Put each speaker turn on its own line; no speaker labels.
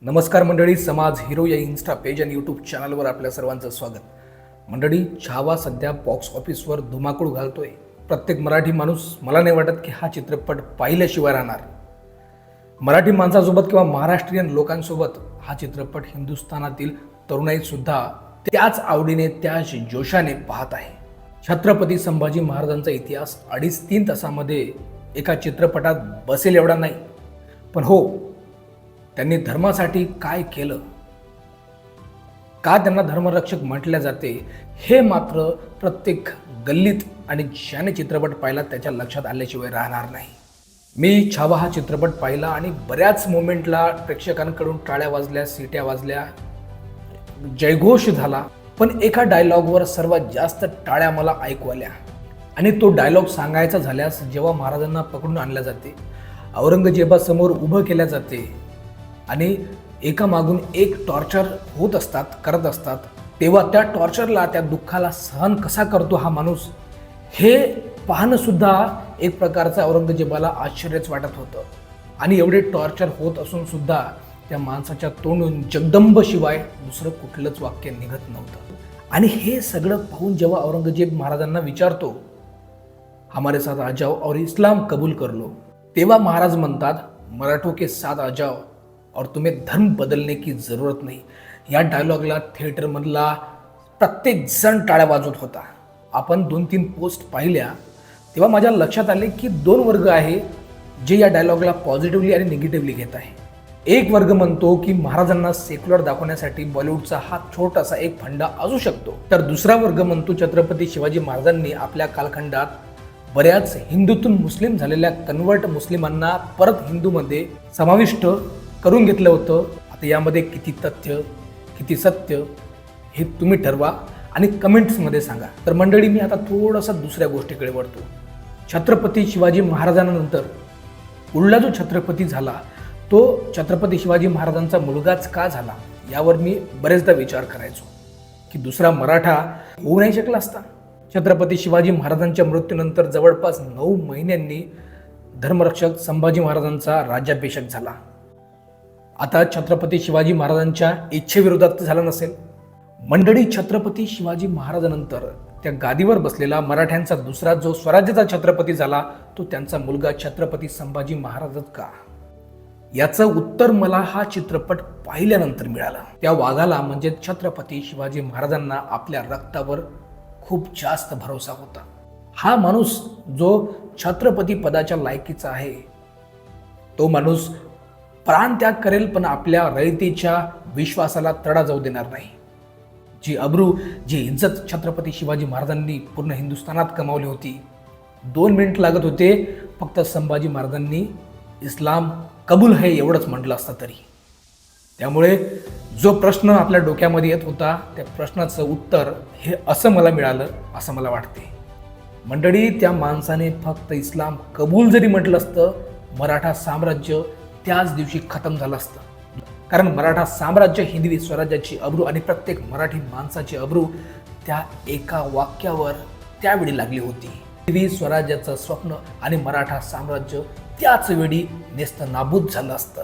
नमस्कार मंडळी, समाज हिरो या इन्स्टा पेज आणि यूट्यूब चॅनलवर आपल्या सर्वांचं स्वागत। मंडळी, छावा सध्या बॉक्स ऑफिसवर धुमाकूळ घालतोय। प्रत्येक मराठी माणूस, मला नाही वाटत की हा चित्रपट पाहिल्याशिवाय राहणार। मराठी माणसासोबत किंवा महाराष्ट्रीयन लोकांसोबत हा चित्रपट हिंदुस्थानातील तरुणाई सुद्धा त्याच आवडीने, त्याच जोशाने पाहत आहे। छत्रपती संभाजी महाराजांचा इतिहास 2.5-3 तासामध्ये एका चित्रपटात बसेल एवढा नाही, पण हो, त्यांनी धर्मासाठी काय केलं, का त्यांना धर्मरक्षक म्हटले जाते, हे मात्र प्रत्येक गल्लीत आणि ज्याने चित्रपट पाहिला त्याच्या लक्षात आल्याशिवाय राहणार नाही। मी छावा हा चित्रपट पाहिला आणि बऱ्याच मोमेंटला प्रेक्षकांकडून टाळ्या वाजल्या, सीट्या वाजल्या, जयघोष झाला, पण एका डायलॉगवर सर्वात जास्त टाळ्या मला ऐकू आल्या। आणि तो डायलॉग सांगायचा झाल्यास, जेव्हा महाराजांना पकडून आणल्या जाते, औरंगजेबासमोर उभं केल्या जाते आणि एका मागून एक टॉर्चर होत असतात, करत असतात, तेव्हा त्या टॉर्चरला, त्या दुःखाला सहन कसा करतो हा माणूस, हे पाहणं सुद्धा एक प्रकारचं औरंगजेबाला आश्चर्यच वाटत होतं। आणि एवढे टॉर्चर होत असून सुद्धा त्या माणसाच्या तोंडून जगदंब शिवाय दुसरं कुठलंच वाक्य निघत नव्हतं। आणि हे सगळं पाहून जेव्हा औरंगजेब महाराजांना विचारतो, हमारे साथ आ जाओ और इस्लाम कबूल कर लो, तेव्हा महाराज म्हणतात, मराठों के साथ आ जाओ और तुम्हें धर्म बदलने की जरूरत नहीं। या डायलॉगला थिएटरमधला प्रत्येक जण टाळ्या वाजवत होता। आपण 2-3 पोस्ट पाहिल्या तेव्हा माझ्या लक्षात आले की 2 वर्ग आहे जे या डायलॉगला पॉझिटिव्हली आणि निगेटिव्हली घेत आहे। एक वर्ग म्हणतो की महाराजांना सेक्युलर दाखवण्यासाठी बॉलिवूडचा हा छोटासा एक फंडा असू शकतो, तर दुसरा वर्ग म्हणतो छत्रपती शिवाजी महाराजांनी आपल्या कालखंडात बऱ्याच हिंदूतून मुस्लिम झालेल्या कन्वर्ट मुस्लिमांना परत हिंदूमध्ये समाविष्ट करून घेतलं होतं। आता यामध्ये किती तथ्य, किती सत्य हे तुम्ही ठरवा आणि कमेंट्समध्ये सांगा। तर मंडळी, मी आता थोडंसं दुसऱ्या गोष्टीकडे वळतो। छत्रपती शिवाजी महाराजांनंतर पुढला जो छत्रपती झाला, तो छत्रपती शिवाजी महाराजांचा मुलगाच का झाला, यावर मी बरेचदा विचार करायचो की दुसरा मराठा होऊ नाही शकला असता। छत्रपती शिवाजी महाराजांच्या मृत्यूनंतर जवळपास 9 महिन्यांनी धर्मरक्षक संभाजी महाराजांचा राज्याभिषेक झाला। आता छत्रपती शिवाजी महाराजांच्या इच्छेविरोधात झालं नसेल। मंडळी, छत्रपती शिवाजी महाराजांनंतर त्या गादीवर बसलेला मराठ्यांचा दुसरा जो स्वराज्याचा छत्रपती झाला, तो त्यांचा मुलगा छत्रपती संभाजी महाराजच का? याचं उत्तर मला हा चित्रपट पाहिल्यानंतर मिळालं। त्या वाघाला म्हणजे छत्रपती शिवाजी महाराजांना आपल्या रक्तावर खूप जास्त भरोसा होता। हा माणूस जो छत्रपती पदाच्या लायकीचा आहे, तो माणूस प्राणत्याग करेल, पण आपल्या रयतेच्या विश्वासाला तडा जाऊ देणार नाही। जी अब्रू, जी इज्जत छत्रपती शिवाजी महाराजांनी पूर्ण हिंदुस्थानात कमावली होती, 2 मिनिट लागत होते फक्त संभाजी महाराजांनी इस्लाम कबूल है एवढंच म्हटलं असतं तरी। त्यामुळे जो प्रश्न आपल्या डोक्यामध्ये येत होता, त्या प्रश्नाचं उत्तर हे असं मला मिळालं, असं मला वाटते। मंडळी, त्या माणसाने फक्त इस्लाम कबूल जरी म्हटलं असतं, मराठा साम्राज्य त्याच दिवशी खतम झालं असतं। कारण मराठा साम्राज्य, हिंदवी स्वराज्याची अब्रू आणि प्रत्येक मराठी माणसाची अब्रू त्या एका वाक्यावर त्यावेळी लागली होती। हिंदवी स्वराज्याचं स्वप्न आणि मराठा साम्राज्य त्याच वेळी नेस्तनाबूत झालं असतं।